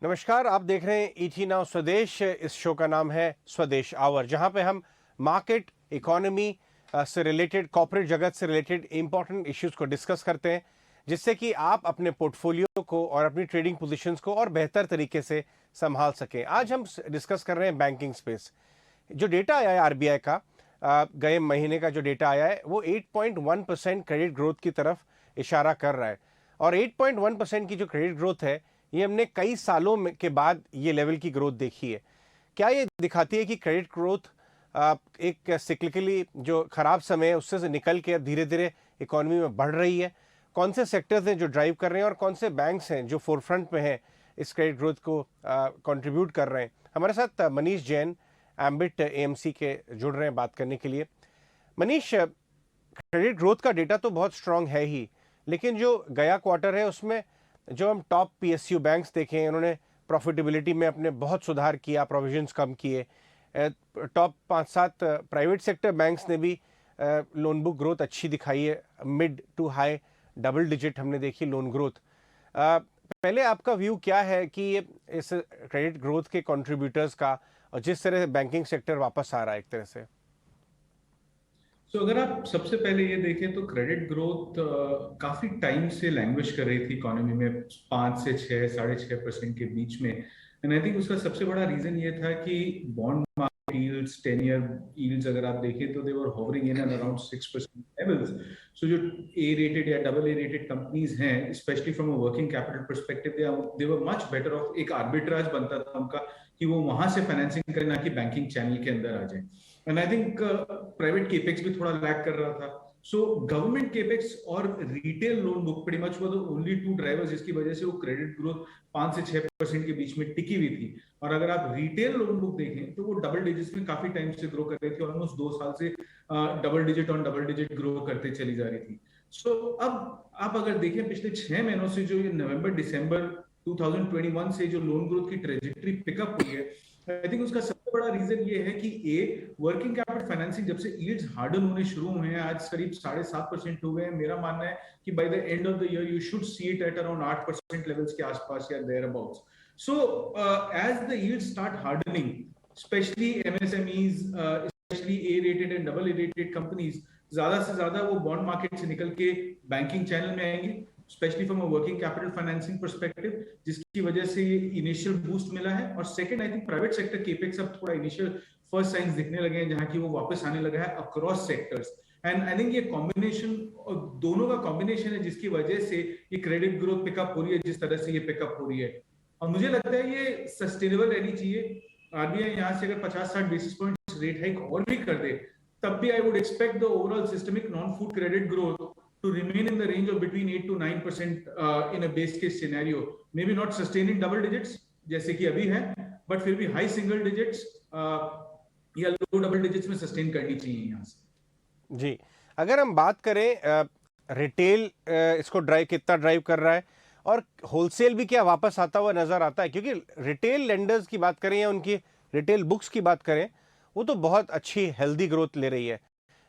नमस्कार, आप देख रहे हैं ईटी नाउ स्वदेश। इस शो का नाम है स्वदेश आवर, जहां पे हम मार्केट, इकोनॉमी से रिलेटेड, कॉर्पोरेट जगत से रिलेटेड इंपॉर्टेंट इश्यूज को डिस्कस करते हैं, जिससे कि आप अपने पोर्टफोलियो को और अपनी ट्रेडिंग पोजीशंस को और बेहतर तरीके से संभाल सकें। आज हम डिस्कस कर रहे हैं बैंकिंग स्पेस। जो डेटा आया है आरबीआई का, गए महीने का जो डेटा आया है, वो 8.1% क्रेडिट ग्रोथ की तरफ इशारा कर रहा है। और 8.1% की जो क्रेडिट ग्रोथ है, ये हमने कई सालों के बाद ये लेवल की ग्रोथ देखी है। क्या ये दिखाती है कि क्रेडिट ग्रोथ एक सिक्लिकली जो खराब समय है उससे से निकल के अब धीरे धीरे इकोनॉमी में बढ़ रही है? कौन से सेक्टर्स हैं जो ड्राइव कर रहे हैं और कौन से बैंक्स हैं जो फोरफ्रंट में हैं इस क्रेडिट ग्रोथ को कंट्रीब्यूट कर रहे हैं? हमारे साथ मनीष जैन, एम्बिट एएमसी के जुड़ रहे हैं बात करने के लिए। मनीष, क्रेडिट ग्रोथ का डेटा तो बहुत स्ट्रांग है ही, लेकिन जो गया क्वार्टर है उसमें जो हम टॉप पीएसयू बैंक्स देखें, उन्होंने प्रॉफिटेबिलिटी में अपने बहुत सुधार किया, प्रोविजंस कम किए। टॉप 5-7 प्राइवेट सेक्टर बैंक्स ने भी लोन बुक ग्रोथ अच्छी दिखाई है, mid to high double digit हमने देखी लोन ग्रोथ। पहले आपका व्यू क्या है कि इस क्रेडिट ग्रोथ के कंट्रीब्यूटर्स का और जिस तरह से बैंकिंग सेक्टर वापस आ रहा है एक तरह से? अगर आप सबसे पहले ये देखें तो क्रेडिट ग्रोथ काफी टाइम से लैंग्वेज कर रही थी इकोनॉमी में 5 से 6, 6.5% के बीच में। एंड आई थिंक उसका सबसे बड़ा रीजन ये था कि bond market yields, 10 year yields अगर आप देखें तो they were hovering in and around 6% levels. So जो ए रेटेड या डबल ए रेटेड कंपनीज हैं, specially from a working capital perspective, they were much better off. एक आर्बिट्राज बनता था उनका कि वो वहां से फाइनेंसिंग करें, ना कि बैंकिंग चैनल के अंदर आ जाए। And I think private capex भी थोड़ा लैग कर रहा था। सो गवर्नमेंट केपेक्स और retail loan book pretty much वो ओनली 2 ड्राइवर्स जिसकी वजह से वो क्रेडिट ग्रोथ 5 से 6% के बीच में टिकी हुई थी। और अगर आप रिटेल लोन बुक देखें तो वो डबल डिजिट्स में काफी टाइम से ग्रो कर रही थी, ऑलमोस्ट 2 साल से double digit on double digit grow करते चली जा रही थी। सो अब आप अगर देखें पिछले 6 महीनों से जो ये नवंबर दिसंबर 2021 से जो लोन ग्रोथ की ट्रेजेक्टरी पिकअप हुई है, आई थिंक उसका सबसे बड़ा रीजन ये है कि वर्किंग कैपिटल फाइनेंसिंग जब से यील्ड्स हार्डन होने शुरू हुए हैं, आज करीब 7.5% हो गए हैं। मेरा मानना है कि by the end of the year you should see it at around 8% levels के आसपास या thereabouts. So as the yields start hardening, especially MSMEs, especially A rated and double A rated companies ज्यादा से ज्यादा वो bond market से निकल के बैंकिंग चैनल में आएंगे, specially from a working capital financing perspective, जिसकी वजह से ये इनिशियल बूस्ट मिला है। और second, I think private sector capex अब थोड़ा इनिशियल फर्स्ट साइंस दिखने लगे हैं, जहां की वो वापस आने लगा है across sectors. And I think ये कॉम्बिनेशन, दोनों का कॉम्बिनेशन है जिसकी वजह से ये क्रेडिट ग्रोथ पिकअप हो रही है जिस तरह से ये पिकअप हो रही है। और मुझे लगता है ये सस्टेनेबल रहनी चाहिए। आरबीआई यहाँ से अगर 50-60 बेसिस पॉइंट रेट हाइक और भी कर दे, तब भी I would expect the overall systemic non food credit growth to remain in the range of between 8 to 9% in a base case scenario. Maybe not sustaining double digits जैसे कि अभी है, but फिर भी high single digits या low double digits में sustain करनी चाहिए यहाँ से। जी, अगर हम बात करें रिटेल इसको कितना ड्राइव कर रहा है और होलसेल भी क्या वापस आता हुआ नजर आता है? क्योंकि रिटेल लेंडर्स की बात करें या उनकी रिटेल बुक्स की बात करें, वो तो बहुत अच्छी हेल्दी ग्रोथ ले रही है,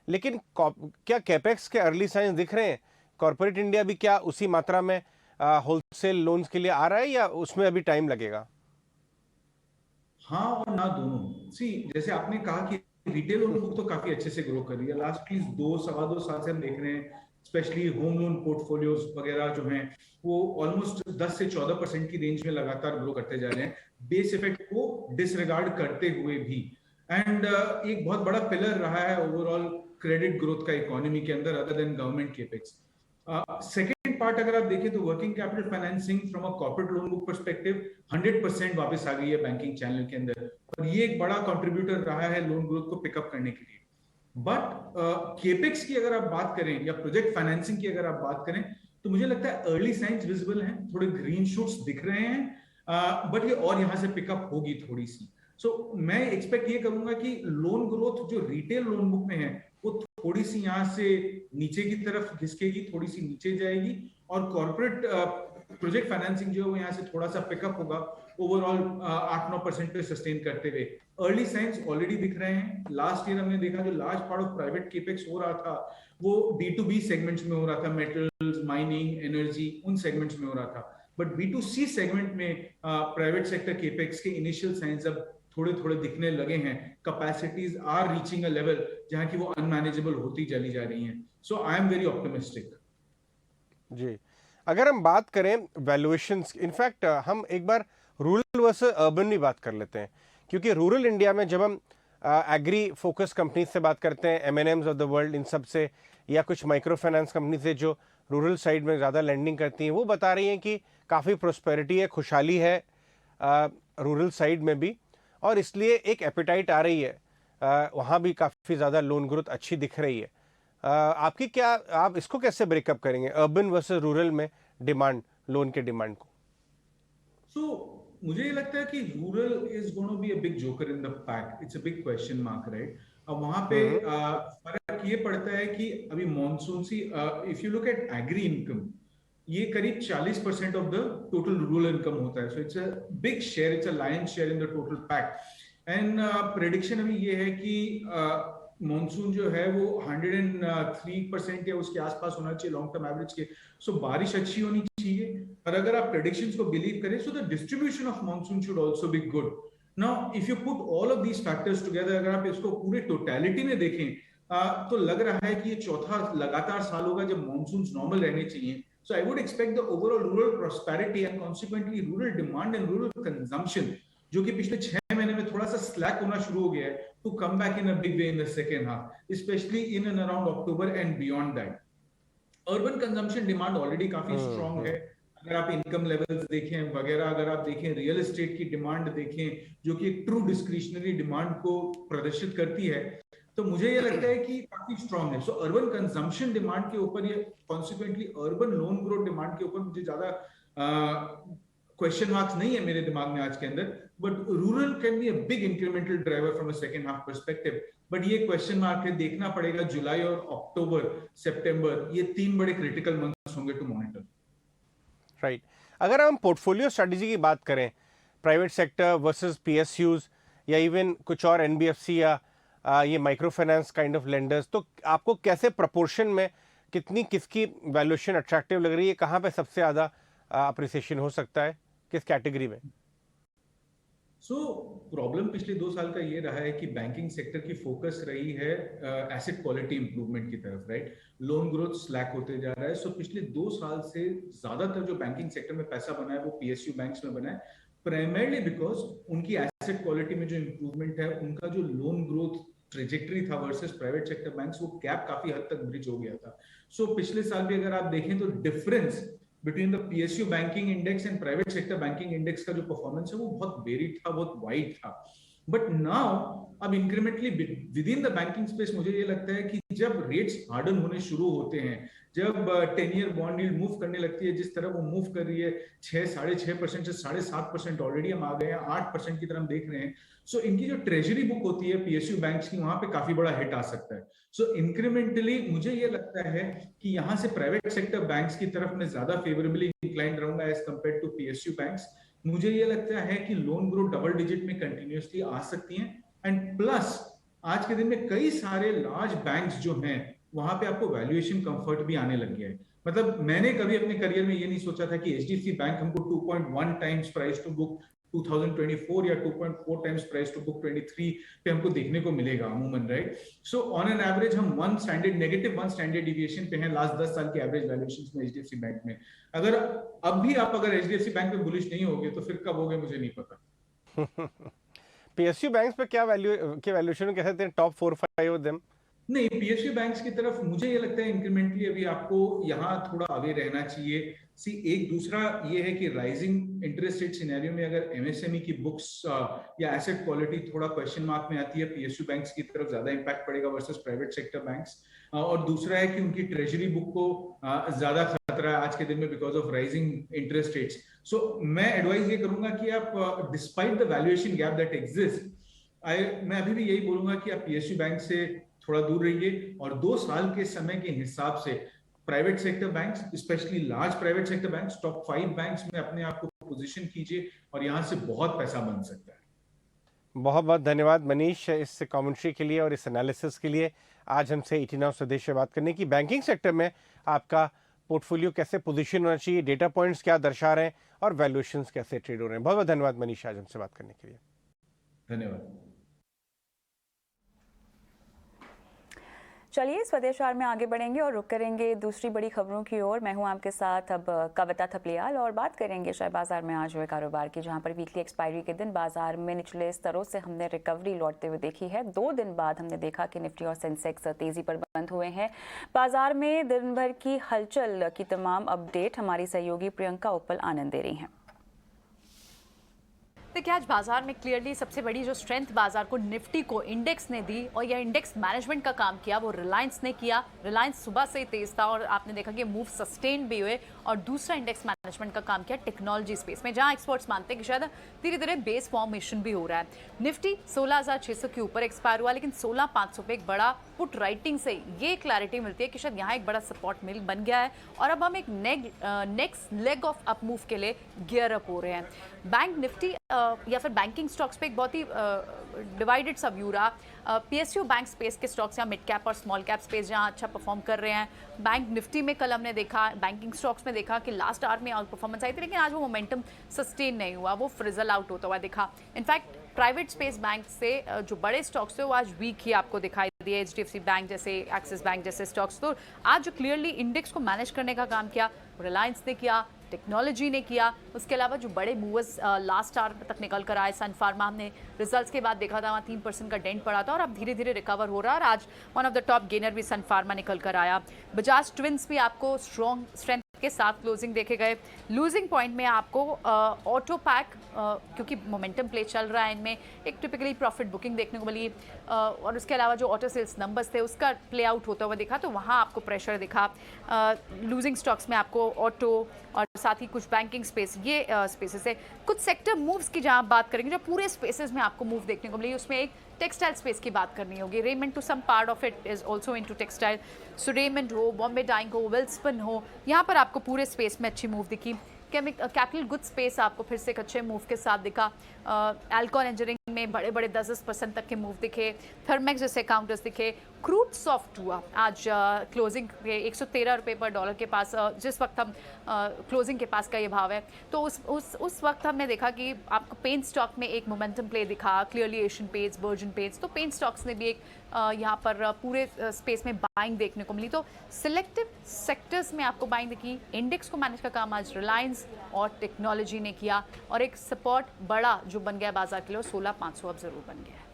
लेकिन क्या कैपेक्स के अर्ली साइंस दिख रहे हैं? कॉर्पोरेट इंडिया भी क्या उसी मात्रा में होलसेल लोन्स के लिए आ रहा है या उसमें अभी टाइम लगेगा? हाँ और ना, दोनों। सी, जैसे आपने कहा कि रिटेल लोन बुक तो काफी अच्छे से ग्रो कर रही है लास्ट प्लीज 2-2.25 साल से। हम देख रहे हैं स्पेशली होम लोन पोर्टफोलियोज वगैरह जो हैं वो ऑलमोस्ट 10 से 14% की रेंज में लगातार ग्रो करते जा रहे हैं, बेस इफेक्ट को डिसरिगार्ड करते हुए भी। एंड एक बहुत बड़ा पिलर रहा है ओवरऑल क्रेडिट ग्रोथ का इकोनॉमी के अंदर, other than government capex. Second part अगर आप देखें तो working capital financing from a corporate loan book perspective 100% वापस आ गई है बैंकिंग चैनल के अंदर, और ये एक बड़ा कंट्रीब्यूटर रहा है लोन ग्रोथ को पिकअप करने के लिए। बट केपेक्स की अगर आप बात करें या प्रोजेक्ट फाइनेंसिंग की अगर आप बात करें, तो मुझे लगता है अर्ली साइंस विजिबल हैं, थोड़े ग्रीन शूट्स दिख रहे हैं, बट ये और यहां से पिकअप होगी थोड़ी सी। सो मैं एक्सपेक्ट ये करूंगा कि लोन ग्रोथ जो रिटेल लोन बुक में है वो थोड़ी सी यहाँ से नीचे की तरफ खिसकेगी, थोड़ी सी नीचे जाएगी, और कॉर्पोरेट प्रोजेक्ट फाइनेंसिंग जो है वो यहाँ से थोड़ा सा पिकअप होगा ओवरऑल 8-9% पे सस्टेन करते हुए। अर्ली साइंस ऑलरेडी दिख रहे हैं। लास्ट ईयर हमने देखा जो large part of private capex हो रहा था वो B2B सेगमेंट्स में हो रहा था, मेटल्स, माइनिंग, एनर्जी, उन सेगमेंट्स में हो रहा था। बट B2C सेगमेंट में प्राइवेट सेक्टर केपेक्स के इनिशियल साइंस अब थोड़े थोड़े दिखने लगे हैं. Capacities are reaching a level जहां की वो अनमैनेजेबल होती चली जा रही हैं. So I am very optimistic. जी, अगर हम बात करें वैल्यूएशंस, इनफैक्ट हम एक बार रूरल वर्सेस अर्बन भी बात कर लेते हैं, क्योंकि रूरल इंडिया में जब हम एग्री फोकस कंपनी से बात करते हैं, एमएनएम्स ऑफ द वर्ल्ड, इन सब से, या कुछ माइक्रो फाइनेंस कंपनी से जो रूरल साइड में ज़्यादा लैंडिंग करती हैं, वो बता रही हैं कि काफ़ी प्रोस्पेरिटी है, खुशहाली है रूरल साइड में भी, और इसलिए एक एपिटाइट आ रही है, वहाँ भी काफ़ी ज़्यादा लोन ग्रोथ अच्छी दिख रही है. आपकी क्या, आप इसको कैसे ब्रेकअप करेंगे अर्बन वर्सेस रूरल में डिमांड, लोन के डिमांड को? सो मुझे ये लगता है कि rural is going to be a big joker in the pack. It's a big question mark, right? अब वहां पे हम्म. फर्क ये पड़ता है कि अभी मॉनसून सी, if you look at agri income, ये करीब 40% of the total rural income होता है. So it's a big share, it's a lion share in the total pack. And prediction अभी ये है कि मॉनसून जो है वो 103% या उसके आसपास होना चाहिए लॉन्ग टर्म एवरेज के. सो बारिश अच्छी होनी चाहिए. और अगर आप प्रेडिक्शंस को बिलीव करें, so the distribution of monsoon should also be good. Now if you put all of these factors together, अगर आप इसको पूरे टोटलिटी में देखें, तो लग रहा है कि ये चौथा लगातार साल होगा जब मॉनसून नॉर्मल रहने चाहिए. So I would expect the overall rural prosperity and consequently rural demand and rural consumption, जो कि पिछले 6 महीने में थोड़ा सा स्लैक होना शुरू हो गया है, to come back in a big way in the second half, especially in and around October and beyond that. Urban consumption demand already काफी strong है. अगर आप इनकम लेवल्स देखें वगैरह, अगर आप देखें रियल एस्टेट की डिमांड देखें, जो कि ट्रू डिस्क्रिशनरी डिमांड को प्रदर्शित करती है, तो मुझे ये लगता है कि काफी स्ट्रांग है. सो अर्बन कंजम्पशन डिमांड के ऊपर, ये consequently urban loan growth demand के ऊपर मुझे ज्यादा क्वेश्चन मार्क्स नहीं है मेरे दिमाग में आज के अंदर. But rural can be a big incremental driver from a second half perspective. But ये क्वेश्चन मार्क है, देखना पड़ेगा. जुलाई और अक्टूबर, सितंबर, ये 3 बड़े क्रिटिकल मंथ्स होंगे टू मॉनिटर. राइट. अगर हम पोर्टफोलियो स्ट्रेटजी की बात करें, प्राइवेट सेक्टर वर्सेस पीएसयूज, या इवन कुछ और एनबीएफसी या ये micro finance kind of lenders, तो आपको कैसे प्रपोर्शन में, कितनी किसकी वैल्यूएशन अट्रैक्टिव लग रही है, कहाँ पे सबसे ज़्यादा अप्रिसिएशन हो सकता है, किस कैटेगरी में? सो प्रॉब्लम पिछले 2 साल का ये रहा है कि बैंकिंग सेक्टर की फोकस रही है एसेट क्वालिटी इंप्रूवमेंट की तरफ, राइट? लोन ग्रोथ स्लैक होते जा रहा है. सो पिछले 2 साल से ज्यादातर जो बैंकिंग सेक्टर में पैसा बना है वो पीएसयू बैंक्स में बना है, प्राइमरली बिकॉज उनकी एसेट क्वालिटी में जो इंप्रूवमेंट है, उनका जो लोन ग्रोथ ट्रेजेक्टरी था वर्सेस प्राइवेट सेक्टर बैंक्स, वो गैप काफी हद तक ब्रिज हो गया था. सो पिछले साल भी अगर आप देखें तो difference between the PSU banking index and private sector banking index का जो परफॉर्मेंस है वो बहुत वेरिड था, बहुत वाइड था. बट नाउ अब incrementally with in the banking space मुझे ये लगता है कि जब रेट्स हार्डन होने शुरू होते हैं, जब 10 ईयर बॉन्ड यील्ड मूव करने लगती है जिस तरह वो मूव कर रही है, 6-6.5% से 7.5% ऑलरेडी हम आ गए हैं, 8% की तरफ हम देख रहे हैं. सो इनकी जो ट्रेजरी बुक होती है पीएसयू बैंक्स की, वहां पे काफी बड़ा हिट आ सकता है. सो इंक्रीमेंटली मुझे ये लगता है कि यहां से प्राइवेट सेक्टर बैंक्स की तरफ मैं ज्यादा फेवरेबली इंक्लाइंड रहूंगा as compare to PSU banks. मुझे ये लगता है कि लोन ग्रोथ डबल डिजिट में कंटिन्यूअसली आ सकती हैं. एंड प्लस आज के दिन में कई सारे लार्ज बैंक्स जो हैं, वहां पे आपको वैल्यूएशन कंफर्ट भी आने लग गया है. मतलब मैंने कभी अपने करियर में ये नहीं सोचा था कि एचडीएफसी बैंक हमको 2.1 टाइम्स प्राइस टू बुक 2024 या 2.4 टाइम्स प्राइस टू बुक 23 पे हमको देखने को मिलेगा अमूमन, right? So on an average हम वन स्टैंडर्ड डिविएशन पे हैं लास्ट 10 साल के एवरेज वैल्यूएशंस में एचडीएफसी बैंक में. अगर अब भी आप अगर एचडीएफसी बैंक पे बुलिश नहीं होगे तो फिर कब होगे मुझे नहीं पता. पीएसयू बैंक्स पे क्या वैल्यूएशन कह सकते हैं, टॉप 4-5 ऑफ देम? नहीं, पीएसयू बैंक्स की तरफ मुझे ये लगता है इंक्रीमेंटली अभी आपको यहाँ थोड़ा अवे रहना चाहिए. एक दूसरा ये है कि राइजिंग इंटरेस्ट रेट सिनेरियो में अगर एमएसएमई की बुक्स या एसेट क्वालिटी थोड़ा क्वेश्चन मार्क में आती है, पीएसयू बैंक्स की तरफ ज्यादा इंपैक्ट पड़ेगा वर्सेस प्राइवेट सेक्टर बैंक्स. और दूसरा है कि उनकी ट्रेजरी बुक को ज्यादा खतरा है आज के दिन में because of rising interest rates. So मैं एडवाइज ये करूंगा कि आप despite the valuation gap that exist, मैं अभी भी यही बोलूंगा कि आप पीएसयू बैंक से थोड़ा दूर रहिए और 2 साल के समय के हिसाब से private sector banks, specially large private sector banks, top 5 banks में अपने आप को पोजीशन कीजिए और यहां से बहुत पैसा बन सकता है. बहुत बहुत धन्यवाद मनीष इस कमेंट्री के लिए और इस एनालिसिस के लिए. आज हमसे 89 स्वदेश से बात करने की, बैंकिंग सेक्टर में आपका पोर्टफोलियो कैसे पोजीशन होना चाहिए, डेटा पॉइंट्स क्या दर्शा रहे हैं और वैल्यूएशंस कैसे ट्रेड हो रहे हैं। बहुत बहुत धन्यवाद मनीष आज हमसे बात करने के लिए। धन्यवाद। चलिए स्वदेश वार में आगे बढ़ेंगे और रुक करेंगे दूसरी बड़ी खबरों की ओर। मैं हूं आपके साथ अब कविता थपलियाल और बात करेंगे शेयर बाजार में आज हुए कारोबार की, जहां पर वीकली एक्सपायरी के दिन बाजार में निचले स्तरों से हमने रिकवरी लौटते हुए देखी है। 2 दिन बाद हमने देखा कि निफ्टी और सेंसेक्स तेजी पर बंद हुए हैं। बाजार में दिन भर की हलचल की तमाम अपडेट हमारी सहयोगी प्रियंका उपल आनंद दे रही हैं। देखिए आज बाजार में क्लियरली सबसे बड़ी जो स्ट्रेंथ बाजार को निफ्टी को इंडेक्स ने दी और यह इंडेक्स मैनेजमेंट का काम किया वो रिलायंस ने किया। रिलायंस सुबह से ही तेज था और आपने देखा कि मूव सस्टेन भी हुए। और दूसरा इंडेक्स मैनेजमेंट का काम किया टेक्नोलॉजी स्पेस में, जहां एक्सपर्ट्स मानते हैं कि शायद धीरे धीरे बेस फॉर्मेशन भी हो रहा है। निफ्टी 16,600 के ऊपर एक्सपायर हुआ, लेकिन 16,500 पे एक बड़ा पुट राइटिंग से ये क्लैरिटी मिलती है कि शायद यहाँ एक बड़ा सपोर्ट मिल बन गया है और अब हम एक next leg of up move के लिए गियर अप हो रहे हैं। बैंक निफ्टी या फिर बैंकिंग स्टॉक्स पे एक बहुत ही डिवाइडेड सा व्यू रहा। पीएसयू बैंक स्पेस के स्टॉक्स यहाँ मिड कैप और स्मॉल कैप स्पेस जहाँ अच्छा परफॉर्म कर रहे हैं। बैंक निफ्टी में कल हमने देखा, बैंकिंग स्टॉक्स में देखा कि लास्ट आवर में आउट परफॉर्मेंस आई थी, लेकिन आज वो मोमेंटम सस्टेन नहीं हुआ, वो फ्रिजल आउट होता हुआ दिखा। इनफैक्ट प्राइवेट स्पेस बैंक से जो बड़े स्टॉक्स थे वो आज वीक ही आपको दिखाई दिए। HDFC बैंक जैसे, एक्सिस बैंक जैसे स्टॉक्स। तो आज जो क्लियरली इंडेक्स को मैनेज करने का काम किया रिलायंस ने किया, टेक्नोलॉजी ने किया। उसके अलावा जो बड़े मूवर्स लास्ट आवर तक निकल कर आए, सन फार्मा हमने रिजल्ट्स के बाद देखा था वहाँ 3% का डेंट पड़ा था और अब धीरे धीरे रिकवर हो रहा है और आज one of the top gainer भी सन फार्मा निकल कर आया। बजाज ट्विंस भी आपको स्ट्रेंथ के साथ क्लोजिंग देखे गए। लूजिंग पॉइंट में आपको ऑटो पैक, क्योंकि मोमेंटम प्ले चल रहा है इनमें, एक टिपिकली प्रॉफिट बुकिंग देखने को मिली और उसके अलावा जो ऑटो सेल्स नंबर्स थे उसका प्ले आउट होता हुआ दिखा, तो वहाँ आपको प्रेशर दिखा। लूजिंग स्टॉक्स में आपको ऑटो और साथ ही कुछ बैंकिंग स्पेस, ये स्पेसेस है। कुछ सेक्टर मूव्स की जहाँ आप बात करेंगे जो पूरे स्पेसेस में आपको मूव देखने को मिली, उसमें एक टेक्सटाइल स्पेस की बात करनी होगी। Raymond to some part of it is also into textile. So Raymond हो, बॉम्बे डाइंग हो, वेल्सपन हो, यहाँ पर आपको पूरे स्पेस में अच्छी मूव दिखी। कैपिटल गुड स्पेस आपको फिर से एक अच्छे मूव के साथ दिखा। एल्कोहल इंजीनियरिंग में बड़े बड़े 10% तक के मूव दिखे। थर्मेक्स जैसे काउंटर्स दिखे। क्रूड सॉफ्ट हुआ आज क्लोजिंग पे 113 रुपये पर डॉलर के पास, जिस वक्त हम क्लोजिंग के पास का ये भाव है, तो उस वक्त हमने देखा कि आपको पेंट स्टॉक में एक मोमेंटम प्ले दिखा, clearly Asian paints, virgin paints. तो पेंट स्टॉक्स ने भी एक यहाँ पर पूरे स्पेस में बाइंग देखने को मिली। तो सिलेक्टिव सेक्टर्स में आपको बाइंग दिखी। इंडेक्स को मैनेज का काम आज रिलायंस और टेक्नोलॉजी ने किया और एक सपोर्ट बड़ा जो बन गया बाजार के लिए 16,500 अब जरूर बन गया है।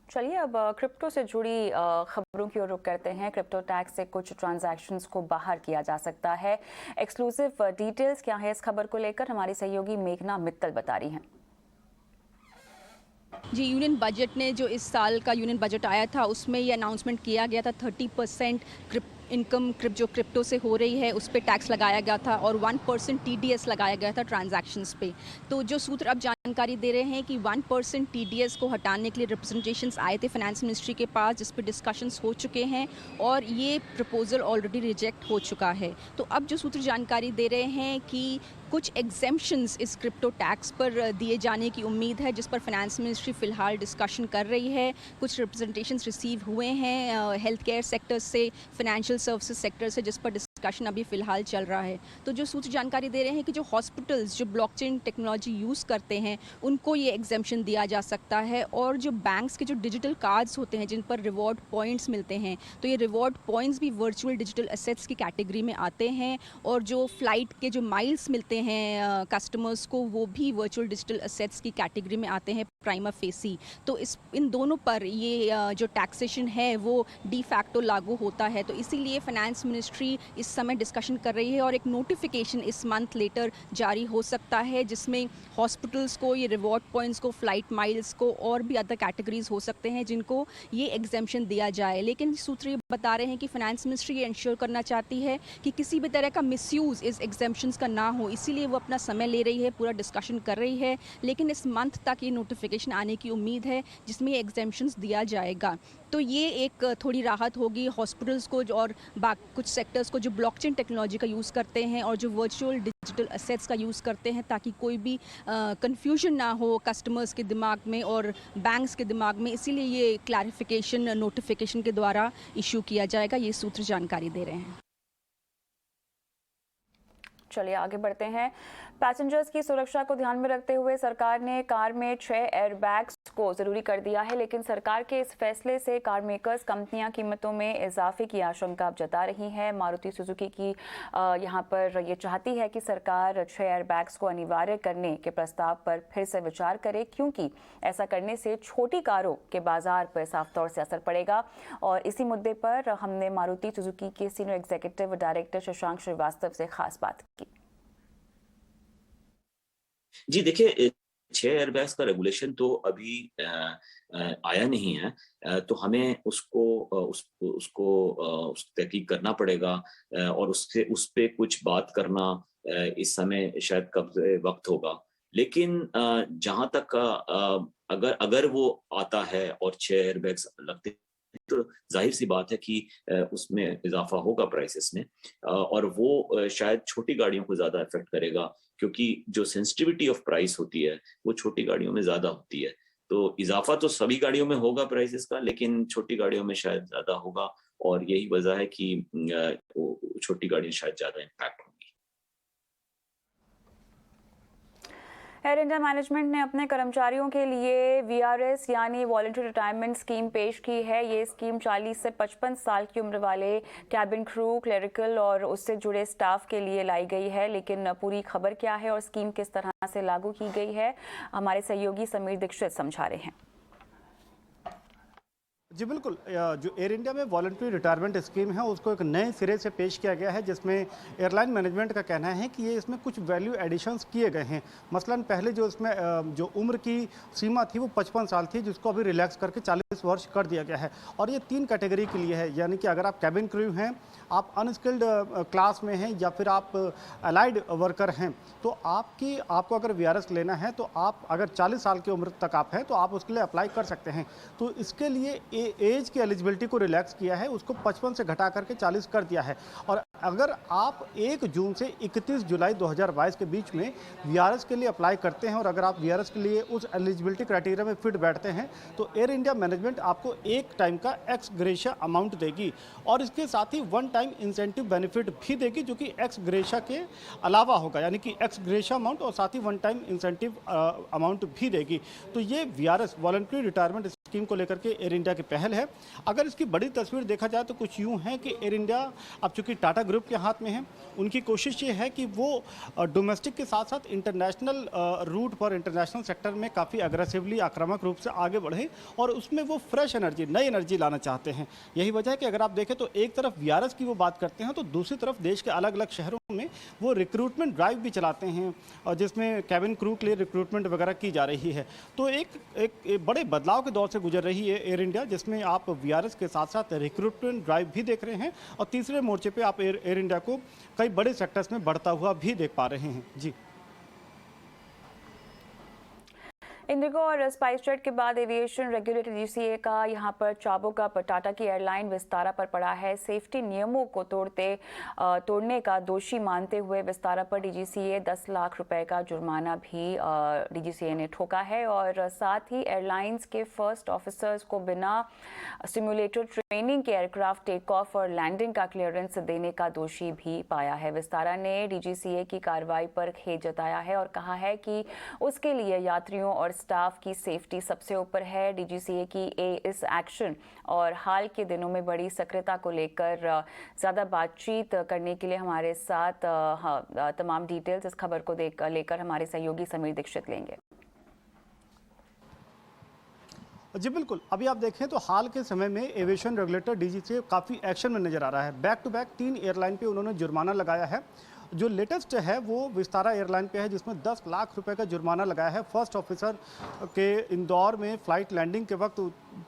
चलिए अब क्रिप्टो से जुड़ी खबरों की ओर रुख करते हैं। क्रिप्टो टैक्स से कुछ ट्रांजैक्शंस को बाहर किया जा सकता है। एक्सक्लूसिव डिटेल्स क्या है इस खबर को लेकर हमारी सहयोगी मेघना मित्तल बता रही हैं। जी, यूनियन बजट ने जो इस साल का यूनियन बजट आया था उसमें ये अनाउंसमेंट किया गया था 30% इनकम जो क्रिप्टो से हो रही है उस पर टैक्स लगाया गया था और 1% TDS लगाया गया था ट्रांजैक्शंस पे। तो जो सूत्र अब जानकारी दे रहे हैं कि 1% TDS को हटाने के लिए रिप्रेजेंटेशंस आए थे फाइनेंस मिनिस्ट्री के पास, जिस पे डिस्कशंस हो चुके हैं और ये प्रपोजल ऑलरेडी रिजेक्ट हो चुका है। तो अब जो सूत्र जानकारी दे रहे हैं कि कुछ एग्जेम्पशंस इस क्रिप्टो टैक्स पर दिए जाने की उम्मीद है, जिस पर फाइनेंस मिनिस्ट्री फ़िलहाल डिस्कशन कर रही है। कुछ रिप्रेजेंटेशंस रिसीव हुए हैं हेल्थ केयर सेक्टर से, फाइनेंशियल सर्विसेज सेक्टर से, जिस पर डिस्कशन अभी फ़िलहाल चल रहा है। तो जो सूत्र जानकारी दे रहे हैं कि जो हॉस्पिटल्स जो ब्लॉकचेन टेक्नोलॉजी यूज़ करते हैं उनको ये एग्जेम्पशन दिया जा सकता है और जो बैंक्स के जो डिजिटल कार्ड्स होते हैं जिन पर रिवॉर्ड पॉइंट्स मिलते हैं, तो ये रिवॉर्ड पॉइंट्स भी वर्चुअल डिजिटल एसेट्स की कैटेगरी में आते हैं और जो फ्लाइट के जो माइल्स मिलते हैं कस्टमर्स को वो भी वर्चुअल डिजिटल एसेट्स की कैटेगरी में आते हैं प्राइमा फेसी। तो इन दोनों पर ये जो टैक्सेशन है वो डी फैक्टो लागू होता है। तो इसीलिए फाइनेंस मिनिस्ट्री इस समय डिस्कशन कर रही है और एक नोटिफिकेशन इस मंथ लेटर जारी हो सकता है जिसमें हॉस्पिटल्स को ये रिवॉर्ड पॉइंट्स को, फ्लाइट माइल्स को और भी अदर कैटेगरीज हो सकते हैं जिनको ये एग्जेम्पशन दिया जाए। लेकिन सूत्र ये बता रहे हैं कि फाइनेंस मिनिस्ट्री ये इंश्योर करना चाहती है कि किसी भी तरह का मिसयूज़ इस एग्जेम्पशंस का ना हो, इसीलिए वो अपना समय ले रही है, पूरा डिस्कशन कर रही है। लेकिन इस मंथ तक ये नोटिफिकेशन नोटिफिकेशन आने की उम्मीद है जिसमें एग्जेम्पशंस दिया जाएगा। तो ये एक थोड़ी राहत होगी हॉस्पिटल्स को और कुछ सेक्टर्स को जो ब्लॉकचेन टेक्नोलॉजी का यूज़ करते हैं और जो वर्चुअल डिजिटल असेट्स का यूज़ करते हैं, ताकि कोई भी कंफ्यूजन ना हो कस्टमर्स के दिमाग में और बैंक्स के दिमाग में। इसीलिए ये क्लैरिफिकेशन नोटिफिकेशन के द्वारा इशू किया जाएगा, ये सूत्र जानकारी दे रहे हैं। चलिए आगे बढ़ते हैं। पैसेंजर्स की सुरक्षा को ध्यान में रखते हुए सरकार ने कार में 6 एयरबैग्स को जरूरी कर दिया है, लेकिन सरकार के इस फैसले से कार मेकर्स कंपनियां कीमतों में इजाफे की आशंका अब जता रही हैं। मारुति सुजुकी की यहां पर ये चाहती है कि सरकार 6 एयरबैग्स को अनिवार्य करने के प्रस्ताव पर फिर से विचार करे, क्योंकि ऐसा करने से छोटी कारों के बाजार पर साफ तौर से असर पड़ेगा। और इसी मुद्दे पर हमने मारुति सुजुकी के senior executive director Shashank Srivastava से खास बात की। जी देखिए, 6 एयरबैग्स का रेगुलेशन तो अभी आया नहीं है, तो हमें उसको तहकीक करना पड़ेगा और उस पे कुछ बात करना इस समय शायद कब वक्त होगा। लेकिन जहां तक अगर वो आता है और 6 एयरबैग्स लगते तो जाहिर सी बात है कि उसमें इजाफा होगा प्राइसेस में, और वो शायद छोटी गाड़ियों को ज्यादा इफेक्ट करेगा, क्योंकि जो सेंसिटिविटी ऑफ प्राइस होती है वो छोटी गाड़ियों में ज्यादा होती है। तो इजाफा तो सभी गाड़ियों में होगा प्राइसेस का, लेकिन छोटी गाड़ियों में शायद ज्यादा होगा, और यही वजह है कि छोटी गाड़ियां शायद ज्यादा इम्पैक्ट होंगी। एयर इंडिया मैनेजमेंट ने अपने कर्मचारियों के लिए VRS यानी वॉलंटरी रिटायरमेंट स्कीम पेश की है। ये स्कीम 40 से 55 साल की उम्र वाले कैबिन क्रू, क्लरिकल और उससे जुड़े स्टाफ के लिए लाई गई है। लेकिन पूरी खबर क्या है और स्कीम किस तरह से लागू की गई है, हमारे सहयोगी समीर दीक्षित समझा रहे हैं। जी बिल्कुल, जो एयर इंडिया में वॉलंटरी रिटायरमेंट स्कीम है उसको एक नए सिरे से पेश किया गया है, जिसमें एयरलाइन मैनेजमेंट का कहना है कि ये इसमें कुछ वैल्यू एडिशंस किए गए हैं। मसलन पहले जो इसमें जो उम्र की सीमा थी वो 55 साल थी, जिसको अभी रिलैक्स करके 40 वर्ष कर दिया गया है। और ये 3 कैटेगरी के लिए है, यानी कि अगर आप कैबिन क्रू हैं, आप अनस्किल्ड क्लास में हैं, या फिर आप अलाइड वर्कर हैं, तो आपको अगर VRS लेना है तो आप अगर 40 साल की उम्र तक आप हैं तो आप उसके लिए अप्लाई कर सकते हैं। तो इसके लिए एज की एलिजिबिलिटी को रिलैक्स किया है, उसको 55 से घटा करके 40 कर दिया है। और अगर आप 1 जून से 31 जुलाई 2022 के बीच में VRS के लिए अप्लाई करते हैं और अगर आप VRS के लिए उस एलिजिबिलिटी क्राइटेरिया में फिट बैठते हैं तो एयर इंडिया मैनेजमेंट आपको एक टाइम का एक्स ग्रेशिया अमाउंट देगी, और इसके साथ ही 1 टाइम इंसेंटिव बेनिफिट भी देगी, जो कि एक्स ग्रेशिया के अलावा होगा, यानी कि एक्स ग्रेशिया अमाउंट और साथ ही 1 टाइम इंसेंटिव अमाउंट भी देगी। तो ये VRS वॉलंटरी रिटायरमेंट स्कीम को लेकर के एयर इंडिया की पहल है। अगर इसकी बड़ी तस्वीर देखा जाए तो कुछ यूं है कि एयर इंडिया अब चूंकि टाटा ग्रुप के हाथ में है, उनकी कोशिश ये है कि वो डोमेस्टिक के साथ साथ इंटरनेशनल रूट पर, इंटरनेशनल सेक्टर में काफ़ी अग्रेसिवली आक्रामक रूप से आगे बढ़े, और उसमें वो फ्रेश एनर्जी, नई एनर्जी लाना चाहते हैं। यही वजह है कि अगर आप देखें तो एक तरफ VRS की वो बात करते हैं, तो दूसरी तरफ देश के अलग अलग शहरों में वो रिक्रूटमेंट ड्राइव भी चलाते हैं, और जिसमें कैबिन क्रू के लिए रिक्रूटमेंट वगैरह की जा रही है। तो एक बड़े बदलाव के दौर से गुजर रही है एयर इंडिया, जिसमें आप VRS के साथ साथ रिक्रूटमेंट ड्राइव भी देख रहे हैं, और तीसरे मोर्चे पे आप एयर इंडिया को कई बड़े सेक्टर्स में बढ़ता हुआ भी देख पा रहे हैं। जी, इंडिगो और स्पाइस जेट के बाद एविएशन रेगुलेटर DGCA का यहां पर चाबुक का टाटा की एयरलाइन विस्तारा पर पड़ा है। सेफ्टी नियमों को तोड़ने का दोषी मानते हुए विस्तारा पर DGCA 10 लाख रुपए का जुर्माना भी DGCA ने ठोका है, और साथ ही एयरलाइंस के फर्स्ट ऑफिसर्स को बिना सिमुलेटर ट्रेनिंग के एयरक्राफ्ट टेक ऑफ और लैंडिंग का क्लियरेंस देने का दोषी भी पाया है। विस्तारा ने DGCA की कार्रवाई पर खेद जताया है और कहा है कि उसके लिए यात्रियों और स्टाफ की सेफ्टी सबसे ऊपर है। DGCA की इस एक्शन और हाल के दिनों में बड़ी सक्रियता को लेकर ज़्यादा बातचीत करने के लिए हमारे साथ तमाम डिटेल्स इस खबर को लेकर हमारे सहयोगी समीर दीक्षित लेंगे। जी बिल्कुल, अभी आप देखें तो हाल के समय में एविएशन रेगुलेटर DGCA काफ़ी एक्शन में नज़र आ रहा है। बैक टू बैक 3 एयरलाइन पे उन्होंने जुर्माना लगाया है। जो लेटेस्ट है वो विस्तारा एयरलाइन पे है, जिसमें 10 लाख रुपए का जुर्माना लगाया है। फर्स्ट ऑफिसर के इंदौर में फ़्लाइट लैंडिंग के वक्त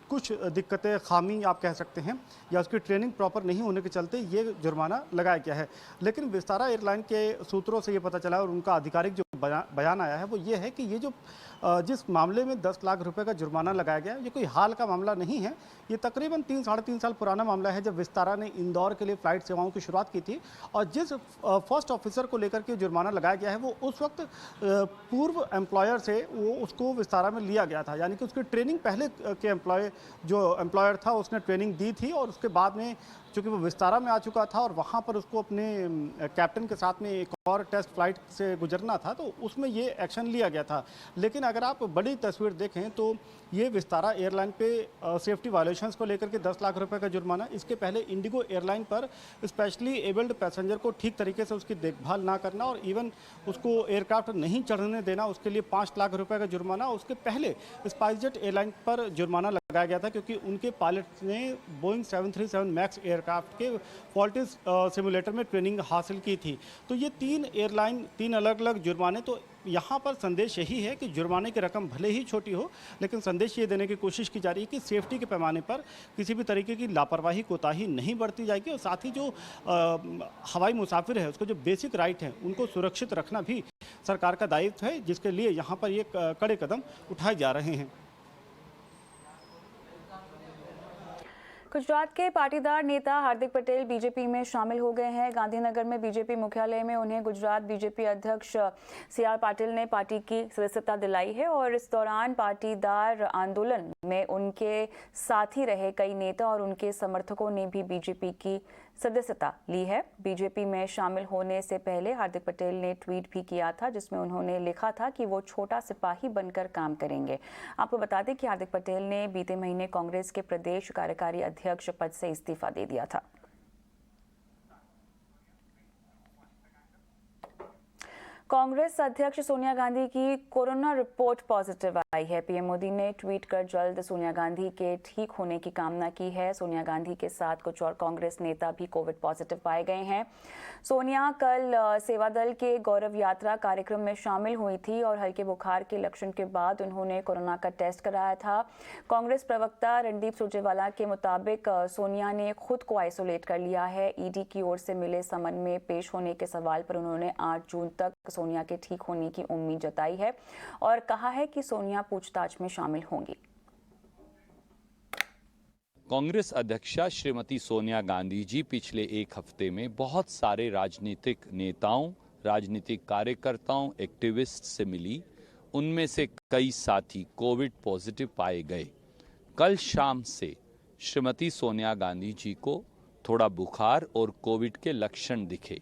कुछ दिक्कतें, खामी आप कह सकते हैं, या उसकी ट्रेनिंग प्रॉपर नहीं होने के चलते ये जुर्माना लगाया गया है। लेकिन विस्तारा एयरलाइन के सूत्रों से ये पता चला और उनका आधिकारिक जो बयान आया है वो ये है कि ये जो जिस मामले में 10 लाख रुपए का जुर्माना लगाया गया ये कोई हाल का मामला नहीं है। ये तकरीबन 3-3.5 साल पुराना मामला है जब विस्तारा ने इंदौर के लिए फ़्लाइट सेवाओं की शुरुआत की थी और जिस फर्स्ट ऑफिसर को लेकर के जुर्माना लगाया गया है वो उस वक्त पूर्व एम्प्लॉयर से वो उसको विस्तारा में लिया गया था, यानी कि उसकी ट्रेनिंग पहले के एम्प्लॉयर था उसने ट्रेनिंग दी थी और उसके बाद में चूँकि वो विस्तारा में आ चुका था और वहाँ पर उसको अपने कैप्टन के साथ में एक और टेस्ट फ्लाइट से गुजरना था तो उसमें ये एक्शन लिया गया था। लेकिन अगर आप बड़ी तस्वीर देखें तो ये विस्तारा एयरलाइन पे सेफ्टी वायलेशंस को लेकर के 10 लाख रुपए का जुर्माना, इसके पहले इंडिगो एयरलाइन पर स्पेशली एबल्ड पैसेंजर को ठीक तरीके से उसकी देखभाल ना करना और इवन उसको एयरक्राफ्ट नहीं चढ़ने देना उसके लिए 5 लाख रुपए का जुर्माना। उसके पहले स्पाइसजेट एयरलाइन पर जुर्माना लगाया गया था क्योंकि उनके पायलट्स ने बोइंग 737 मैक्स एयरक्राफ्ट के फॉल्टी सिमुलेटर में ट्रेनिंग हासिल की थी। तो ये 3 अलग अलग जुर्माने, तो यहाँ पर संदेश यही है कि जुर्माने की रकम भले ही छोटी हो लेकिन संदेश ये देने की कोशिश की जा रही है कि सेफ्टी के पैमाने पर किसी भी तरीके की लापरवाही कोताही नहीं बरती जाएगी और साथ ही जो हवाई मुसाफिर है उसको जो बेसिक राइट हैं उनको सुरक्षित रखना भी सरकार का दायित्व है, जिसके लिए यहाँ पर ये कड़े कदम उठाए जा रहे हैं। गुजरात के पाटीदार नेता हार्दिक पटेल बीजेपी में शामिल हो गए हैं। गांधीनगर में बीजेपी मुख्यालय में उन्हें गुजरात बीजेपी अध्यक्ष सी.आर. पाटिल ने पार्टी की सदस्यता दिलाई है और इस दौरान पाटीदार आंदोलन में उनके साथी रहे कई नेता और उनके समर्थकों ने भी बीजेपी की सदस्यता ली है। बीजेपी में शामिल होने से पहले हार्दिक पटेल ने ट्वीट भी किया था जिसमें उन्होंने लिखा था कि वो छोटा सिपाही बनकर काम करेंगे। आपको बता दें कि हार्दिक पटेल ने बीते महीने कांग्रेस के प्रदेश कार्यकारी अध्यक्ष पद से इस्तीफा दे दिया था। कांग्रेस अध्यक्ष सोनिया गांधी की कोरोना रिपोर्ट पॉजिटिव आई है। पीएम मोदी ने ट्वीट कर जल्द सोनिया गांधी के ठीक होने की कामना की है। सोनिया गांधी के साथ कुछ और कांग्रेस नेता भी कोविड पॉजिटिव पाए गए हैं। सोनिया कल सेवा दल के गौरव यात्रा कार्यक्रम में शामिल हुई थी और हल्के बुखार के लक्षण के बाद उन्होंने कोरोना का टेस्ट कराया था। कांग्रेस प्रवक्ता रणदीप सुरजेवाला के मुताबिक सोनिया ने खुद को आइसोलेट कर लिया है। ईडी की ओर से मिले समन में पेश होने के सवाल पर उन्होंने 8 जून तक सोनिया के ठीक होने की उम्मीद जताई है और कहा है कि सोनिया पूछताछ में शामिल होंगी। कांग्रेस अध्यक्षा श्रीमती सोनिया गांधी जी पिछले एक हफ्ते में बहुत सारे राजनीतिक नेताओं, राजनीतिक कार्यकर्ताओं, एक्टिविस्ट से मिली। उनमें से कई साथी कोविड पॉजिटिव पाए गए। कल शाम से श्रीमती सोनिया गांधी जी को थोड़ा बुखार और कोविड के लक्षण दिखे।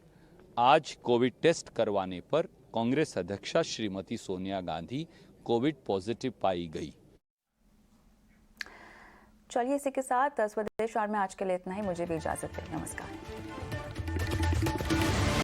आज कोविड टेस्ट करवाने पर कांग्रेस अध्यक्षा श्रीमती सोनिया गांधी कोविड पॉजिटिव पाई गई। चलिए इसी के साथ स्वदेश में आज के लिए इतना ही। मुझे भी इजाजत है। नमस्कार।